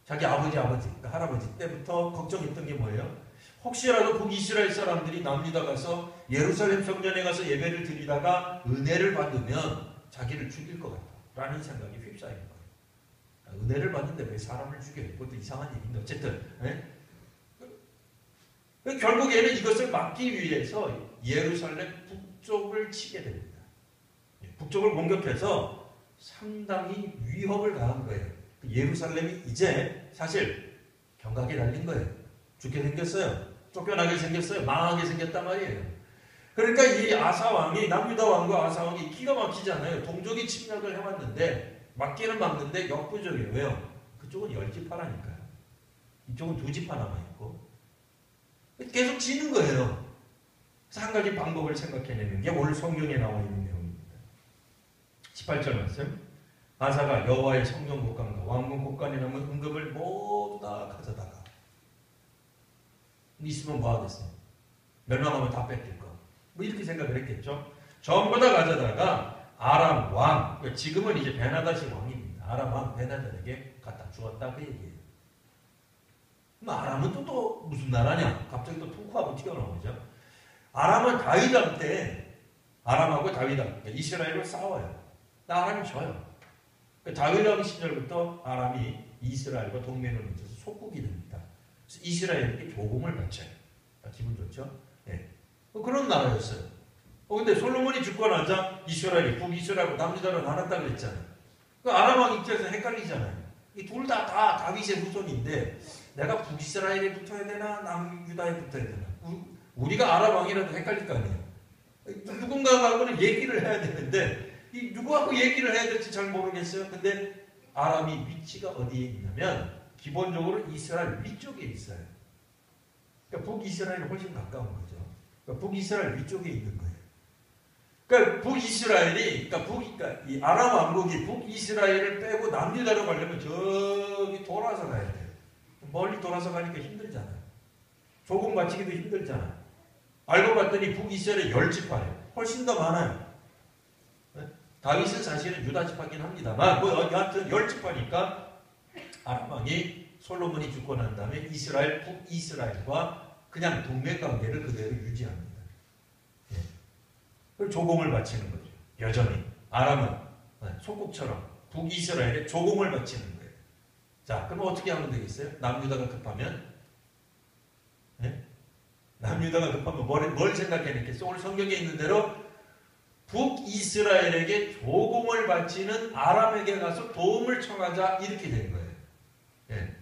Speaker 2: 자기 아버지, 그러니까 할아버지 때부터 걱정했던 게 뭐예요? 혹시라도 북이스라엘 사람들이 남유다 가서 예루살렘 성전에 가서 예배를 드리다가 은혜를 받으면 자기를 죽일 것 같다라는 생각이 휩싸인 거예요. 은혜를 받는데 왜 사람을 죽여요? 그것도 이상한 얘기인데 어쨌든 결국에는 이것을 막기 위해서 예루살렘 북쪽을 치게 됩니다. 북쪽을 공격해서 상당히 위협을 가한 거예요. 예루살렘이 이제 사실 경각에 달린 거예요. 죽게 생겼어요. 쫓겨나게 생겼어요. 망하게 생겼단 말이에요. 그러니까 이 아사 왕이, 남유다 왕과 아사 왕이 기가 막히잖아요. 동족이 침략을 해왔는데 막기는 막는데 역부족이에요. 왜요? 그쪽은 10지파라니까요. 이쪽은 2지파 남아있고 계속 지는 거예요. 그래서 한 가지 방법을 생각해내는 게 오늘 성경에 나와 있는 내용입니다. 18절 말씀. 아사가 여호와의 성전 곳간과 왕궁 곳간에 남은 은금을 모두 다 가져다가 있으면 뭐 하겠어요? 멸망하면 다 뺏길 거. 뭐 이렇게 생각을 했겠죠. 전부 다 가져다가 아람 왕, 지금은 이제 베나다시 왕입니다. 아람 왕 베나다에게 갖다 주었다 그 얘기예요. 그럼 아람은 또 무슨 나라냐? 갑자기 또 퉁코하고 튀어나오죠. 아람은 다윗왕 때 아람하고 다윗왕 이스라엘을 싸워요. 아람이 져요. 다윗왕 시절부터 아람이 이스라엘과 동맹을 맺어서 속국이 됩니다. 그래서 이스라엘에게 조공을 바쳐요. 기분 좋죠? 네. 그런 나라였어요. 근데 솔로몬이 죽고 나자 이스라엘이 북이스라엘하고 남유다로 나눴다 그랬잖아요. 아람 왕 입장에서 헷갈리잖아요. 이 둘 다 다윗의 후손인데 내가 북이스라엘에 붙어야 되나 남유다에 붙어야 되나? 우리가 아람 왕이라도 헷갈릴 거 아니에요. 누군가하고는 얘기를 해야 되는데 이 누구하고 얘기를 해야 될지 잘 모르겠어요. 근데 아람이 위치가 어디에 있냐면 기본적으로 이스라엘 위쪽에 있어요. 그러니까 북이스라엘이 훨씬 가까운 거죠. 그러니까 북이스라엘 위쪽에 있는 거예요. 그러니까 북이스라엘이 그러니까 이 아람 왕국이 북이스라엘을 빼고 남유다로 가려면 저기 돌아서 가야 돼요. 멀리 돌아서 가니까 힘들잖아요. 조금 맞추기도 힘들잖아요. 알고 봤더니 북이스라엘의 10지파예요. 훨씬 더 많아요. 다윗은 사실은 유다지파긴 합니다만 여하튼 10지파니까 아람 왕이 솔로몬이 죽고 난 다음에 이스라엘, 북이스라엘과 그냥 동맹관계를 그대로 유지합니다. 예. 그걸 조공을 바치는 거죠. 여전히 아람은 속국처럼 북이스라엘에 조공을 바치는 거예요. 자, 그럼 어떻게 하면 되겠어요? 남유다가 급하면? 예? 남유다가 급하면 뭘 생각해냈겠어요? 오늘 성경에 있는 대로 북이스라엘에게 조공을 바치는 아람에게 가서 도움을 청하자 이렇게 된 거예요. 예.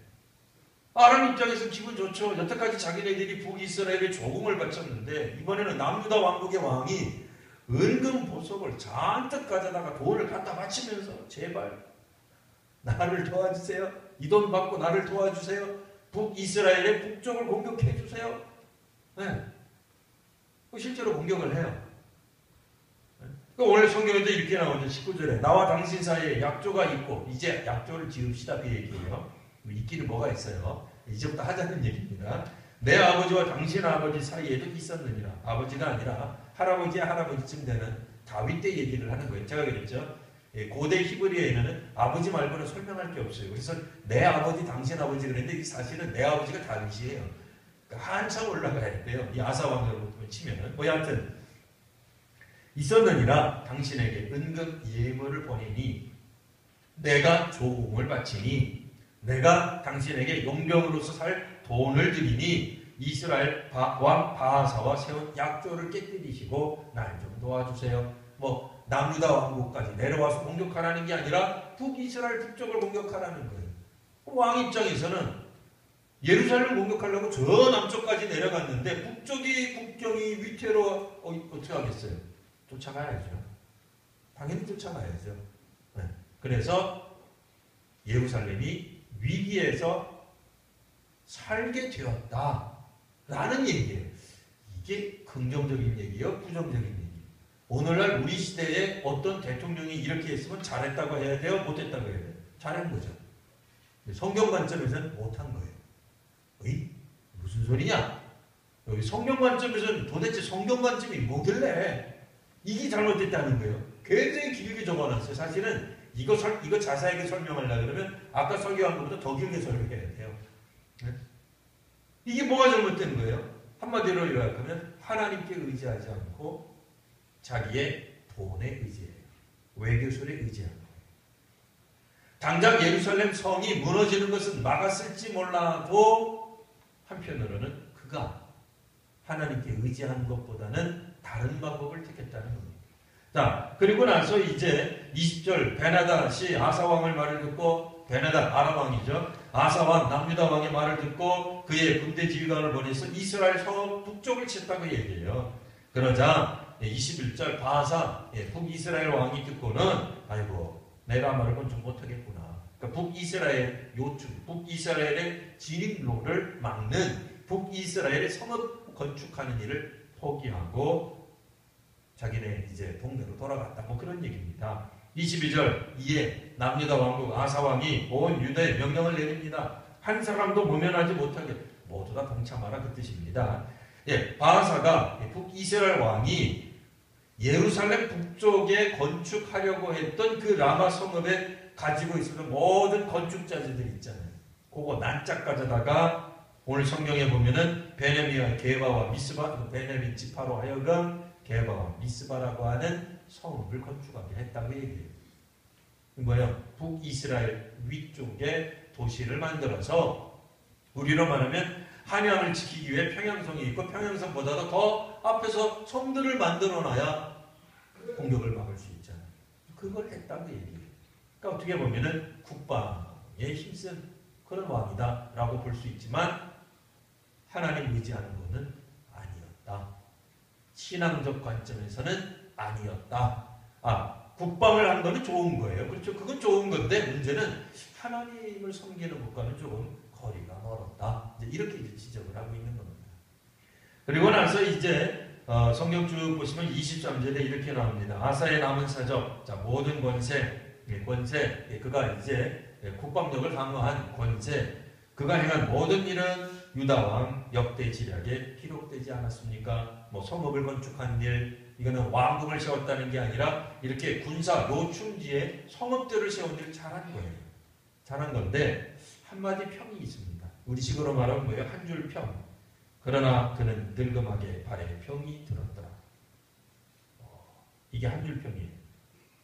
Speaker 2: 아람 입장에서 기분 좋죠. 여태까지 자기네들이 북이스라엘에 조공을 바쳤는데 이번에는 남유다 왕국의 왕이 은금 보석을 잔뜩 가져다가 돈을 갖다 바치면서 제발 나를 도와주세요. 이 돈 받고 나를 도와주세요. 북이스라엘의 북쪽을 공격해 주세요. 네. 실제로 공격을 해요. 오늘 성경에도 이렇게 나오죠. 19절에 나와 당신 사이에 약조가 있고 이제 약조를 지읍시다 그 얘기예요. 있기는 뭐가 있어요. 이제부터 하자는 얘기입니다. 내 아버지와 당신 아버지 사이에도 있었느니라. 아버지가 아니라 할아버지의 할아버지쯤 되는 다윗 때 얘기를 하는 거예요. 제가 그랬죠. 고대 히브리어에는 아버지 말고는 설명할 게 없어요. 그래서 내 아버지 당신 아버지 그랬는데 사실은 내 아버지가 다윗이에요. 그러니까 한참 올라가야 돼요. 이 아사 왕으로부터 치면은 여하튼 있었느니라 당신에게 은금 예물을 보내니 내가 조공을 바치니 내가 당신에게 용병으로서 살 돈을 드리니 이스라엘 왕 바하사와 세운 약조를 깨뜨리시고 날 좀 도와주세요. 남유다 왕국까지 내려와서 공격하라는 게 아니라 북이스라엘 북쪽을 공격하라는 거예요. 왕 입장에서는 예루살렘 공격하려고 저 남쪽까지 내려갔는데 북쪽이 국경이 위태로 어떻게 하겠어요? 쫓아가야죠. 당연히 쫓아가야죠. 그래서 예루살렘이 위기에서 살게 되었다라는 얘기예요. 이게 긍정적인 얘기예요? 부정적인 얘기예요? 오늘날 우리 시대에 어떤 대통령이 이렇게 했으면 잘했다고 해야 돼요? 못했다고 해야 돼요? 잘한 거죠. 성경 관점에서는 못한 거예요. 에이? 무슨 소리냐? 여기 성경 관점에서는 도대체 성경 관점이 뭐길래 이게 잘못됐다는 거예요. 굉장히 길게 적어놨어요. 사실은 이거 자세하게 설명하려고 그러면 아까 설교한 것보다 더 길게 설명해야 돼요. 네? 이게 뭐가 잘못된 거예요? 한마디로 요약하면 하나님께 의지하지 않고 자기의 돈에 의지해요. 외교술에 의지하는 거예요. 당장 예루살렘 성이 무너지는 것은 막았을지 몰라도 한편으로는 그가 하나님께 의지하는 것보다는 다른 방법을 택했다는 겁니다. 자, 그리고 나서 이제 20절 베나닷이 아사왕의 말을 듣고, 베나닷 아람왕이죠. 아사왕 남유다왕의 말을 듣고 그의 군대 지휘관을 보내서 이스라엘 성읍 북쪽을 쳤다고 얘기해요. 그러자 21절 바사 북이스라엘 왕이 듣고는 아이고 내가 말을 좀 못하겠구나. 그러니까 북이스라엘 요충, 북이스라엘의 진입로를 막는 북이스라엘의 성읍 건축하는 일을 포기하고 자기네 이제 동네로 돌아갔다. 뭐 그런 얘기입니다. 22절 이에 남유다 왕국 아사왕이 온 유다에 명령을 내립니다. 한 사람도 모면하지 못하게 모두 다 동참하라 그 뜻입니다. 바하사가 북이스라엘 왕이 예루살렘 북쪽에 건축하려고 했던 그 라마 성읍에 가지고 있었던 모든 건축자재들 있잖아요. 그거 낱짝 가져다가 오늘 성경에 보면은 베냐민의 게바와 미스바, 베냐민 지파로 하여금 게바와 미스바라고 하는 성읍을 건축하게 했다고 얘기해요. 뭐예요? 북이스라엘 위쪽에 도시를 만들어서 우리로 말하면 한양을 지키기 위해 평양성이 있고 평양성보다도 더 앞에서 성들을 만들어 놔야 공격을 막을 수 있잖아요. 그걸 했다고 얘기해요. 그러니까 어떻게 보면은 국방에 힘쓴 그런 왕이다라고 볼 수 있지만 하나님 의지하는 것은 아니었다. 신앙적 관점에서는 아니었다. 국방을 하는 것은 좋은 거예요. 그렇죠. 그건 좋은 건데 문제는 하나님을 섬기는 것과는 조금 거리가 멀었다. 이렇게 이제 지적을 하고 있는 겁니다. 그리고 나서 이제 성경 쭉 보시면 23절에 이렇게 나옵니다. 아사의 남은 사적, 자 모든 권세, 그가 이제 국방력을 강화한 권세, 그가 행한 모든 일은 유다왕 역대 지략에 기록되지 않았습니까? 뭐 성읍을 건축한 일, 이거는 왕궁을 세웠다는 게 아니라 이렇게 군사 요충지에 성읍들을 세운 일을 잘한 거예요. 잘한 건데 한마디 평이 있습니다. 우리식으로 말하면 뭐예요? 한 줄 평. 그러나 그는 늙음하게 발에 병이 들었더라. 이게 한 줄 평이에요.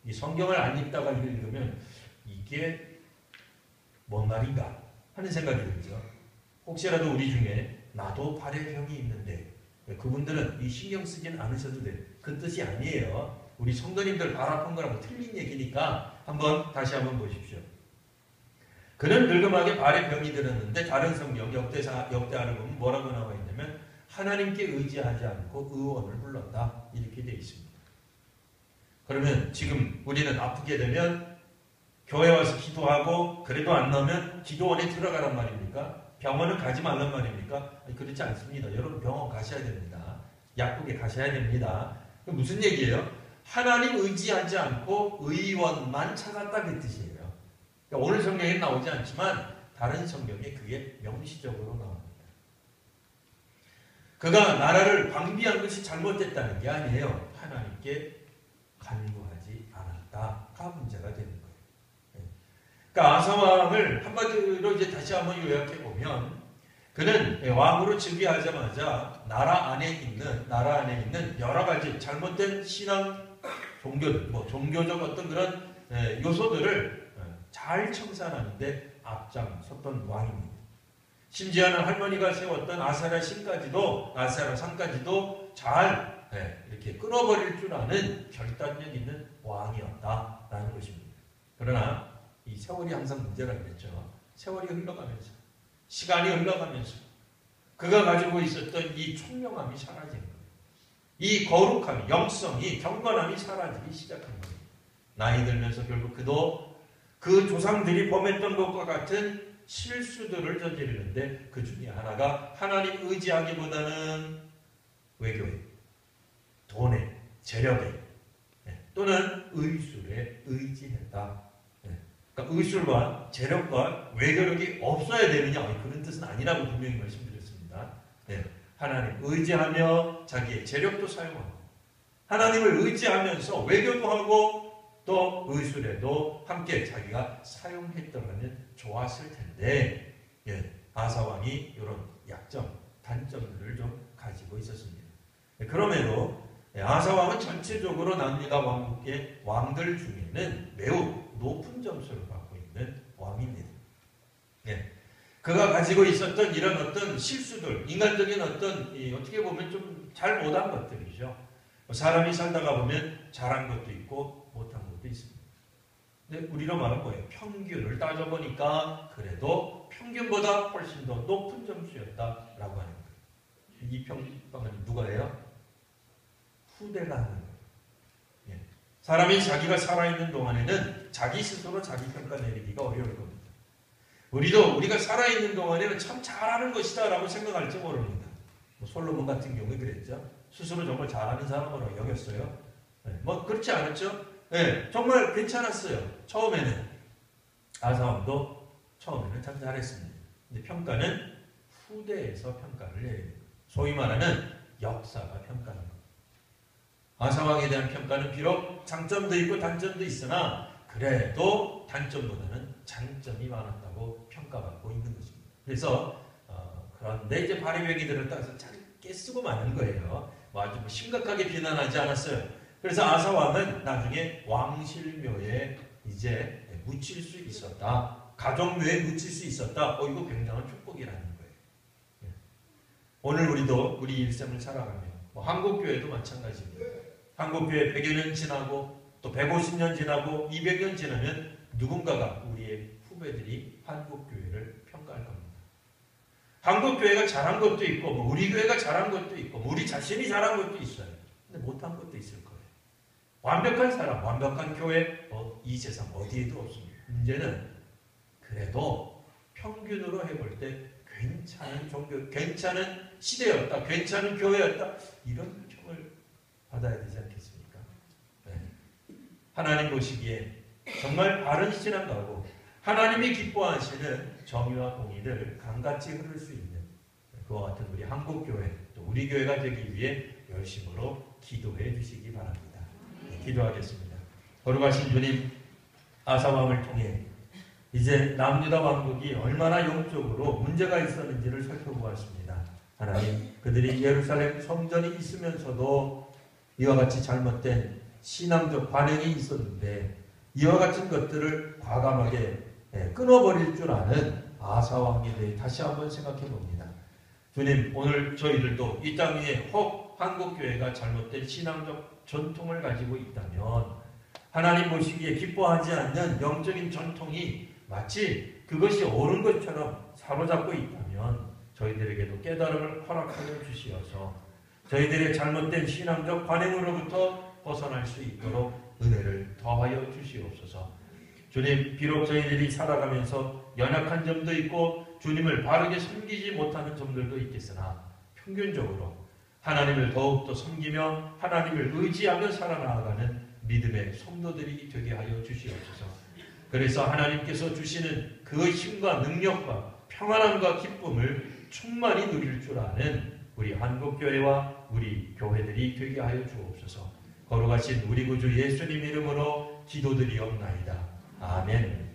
Speaker 2: 이 성경을 안 읽다가 읽으면 이게 뭔 말인가 하는 생각이 들죠. 혹시라도 우리 중에 나도 발에 병이 있는데 그분들은 이 신경 쓰진 않으셔도 돼요. 그 뜻이 아니에요. 우리 성도님들 발 아픈 거랑 틀린 얘기니까 다시 한번 보십시오. 그는 늙음하게 발에 병이 들었는데 다른 성경 역대하를 보면 뭐라고 나와 있냐면 하나님께 의지하지 않고 의원을 불렀다 이렇게 되어 있습니다. 그러면 지금 우리는 아프게 되면 교회 와서 기도하고 그래도 안 나오면 기도원에 들어가란 말입니까? 병원은 가지 말란 말입니까? 그렇지 않습니다. 여러분 병원 가셔야 됩니다. 약국에 가셔야 됩니다. 무슨 얘기예요? 하나님 의지하지 않고 의원만 찾았다 그 뜻이에요. 그러니까 오늘 성경에 나오지 않지만 다른 성경에 그게 명시적으로 나옵니다. 그가 나라를 방비한 것이 잘못됐다는 게 아니에요. 하나님께 간구하지 않았다가 문제가 되는 거예요. 그러니까 아사왕을 한마디로 이제 다시 한번 요약해 보면 그는 왕으로 즉위하자마자 나라 안에 있는 여러 가지 잘못된 신앙 종교들, 종교적 어떤 그런 요소들을 잘 청산하는데 앞장섰던 왕입니다. 심지어는 할머니가 세웠던 아세라 산까지도 잘 이렇게 끊어버릴 줄 아는 결단력 있는 왕이었다라는 것입니다. 그러나 이 세월이 항상 문제가 있겠죠. 세월이 흘러가면서 시간이 흘러가면서 그가 가지고 있었던 이 총명함이 사라진 거예요. 이 거룩함이, 영성이, 경건함이 사라지기 시작한 거예요. 나이 들면서 결국 그도 그 조상들이 범했던 것과 같은 실수들을 저지르는데 그 중에 하나가 하나님 의지하기보다는 외교에, 돈에, 재력에 또는 의술에 의지했다. 그러니까 의술과 재력과 외교력이 없어야 되느냐? 그런 뜻은 아니라고 분명히 말씀드렸습니다. 하나님 의지하며 자기의 재력도 사용하고 하나님을 의지하면서 외교도 하고 또 의술에도 함께 자기가 사용했더라면 좋았을 텐데 아사왕이 이런 약점, 단점들을 좀 가지고 있었습니다. 그럼에도 아사왕은 전체적으로 남유다 왕국의 왕들 중에는 매우 높은 점수를 받고 있는 왕입니다. 그가 가지고 있었던 이런 어떤 실수들, 인간적인 어떤 어떻게 보면 좀 잘 못한 것들이죠. 사람이 살다가 보면 잘한 것도 있고 못한 것도 있습니다. 근데 우리로 말하면 뭐예요? 평균을 따져보니까 그래도 평균보다 훨씬 더 높은 점수였다라고 하는 거예요. 이 평가는 누가 해요? 후대가 하는 거예요. 사람이 자기가 살아있는 동안에는 자기 스스로 자기 평가 내리기가 어려울 겁니다. 우리도 우리가 살아있는 동안에는 참 잘하는 것이다 라고 생각할지 모릅니다. 솔로몬 같은 경우에 그랬죠. 스스로 정말 잘하는 사람으로 여겼어요. 뭐 그렇지 않았죠? 정말 괜찮았어요. 처음에는. 아사왕도 처음에는 참 잘했습니다. 근데 평가는 후대에서 평가를 해요. 소위 말하는 역사가 평가하는 겁니다. 아사왕에 대한 평가는 비록 장점도 있고 단점도 있으나 그래도 단점보다는 장점이 많았다고 평가받고 있는 것입니다. 그래서 그런데 이제 바리새인들을 따라서 짧게 쓰고 마는 거예요. 아주 심각하게 비난하지 않았어요. 그래서 아사왕은 나중에 왕실묘에 이제 묻힐 수 있었다. 가족묘에 묻힐 수 있었다. 이거 굉장한 축복이라는 거예요. 오늘 우리도 우리 일생을 살아가며 한국교회도 마찬가지입니다. 한국교회 100여 년 지나고 또 150년 지나고 200년 지나면 누군가가 우리의 후배들이 한국교회를 평가할 겁니다. 한국교회가 잘한 것도 있고 우리 교회가 잘한 것도 있고 우리 자신이 잘한 것도 있어요. 근데 못한 것도 있을 거예요. 완벽한 사람, 완벽한 교회 이 세상 어디에도 없습니다. 문제는 그래도 평균으로 해볼 때 괜찮은 종교, 괜찮은 시대였다, 괜찮은 교회였다 이런 평을 받아야 되지 않겠습니까? 하나님 보시기에 정말 바른 신앙가고 하나님이 기뻐하시는 정의와 공의를 강같이 흐를 수 있는 그와 같은 우리 한국교회 또 우리 교회가 되기 위해 열심으로 기도해 주시기 바랍니다. 기도하겠습니다. 거룩하신 주님, 아사왕을 통해 이제 남유다 왕국이 얼마나 영적으로 문제가 있었는지를 살펴보았습니다. 하나님, 그들이 예루살렘 성전이 있으면서도 이와 같이 잘못된 신앙적 반응이 있었는데 이와 같은 것들을 과감하게 끊어버릴 줄 아는 아사왕에 대해 다시 한번 생각해 봅니다. 주님, 오늘 저희들도 이 땅 위에 혹 한국교회가 잘못된 신앙적 전통을 가지고 있다면 하나님 보시기에 기뻐하지 않는 영적인 전통이 마치 그것이 옳은 것처럼 사로잡고 있다면 저희들에게도 깨달음을 허락하여 주시어서 저희들의 잘못된 신앙적 관행으로부터 벗어날 수 있도록 은혜를 더하여 주시옵소서. 주님, 비록 저희들이 살아가면서 연약한 점도 있고 주님을 바르게 섬기지 못하는 점들도 있겠으나 평균적으로 하나님을 더욱더 섬기며 하나님을 의지하며 살아나가는 믿음의 성도들이 되게 하여 주시옵소서. 그래서 하나님께서 주시는 그 힘과 능력과 평안함과 기쁨을 충만히 누릴 줄 아는 우리 한국교회와 우리 교회들이 되게 하여 주옵소서. 거룩하신 우리 구주 예수님 이름으로 기도드리옵나이다. 아멘.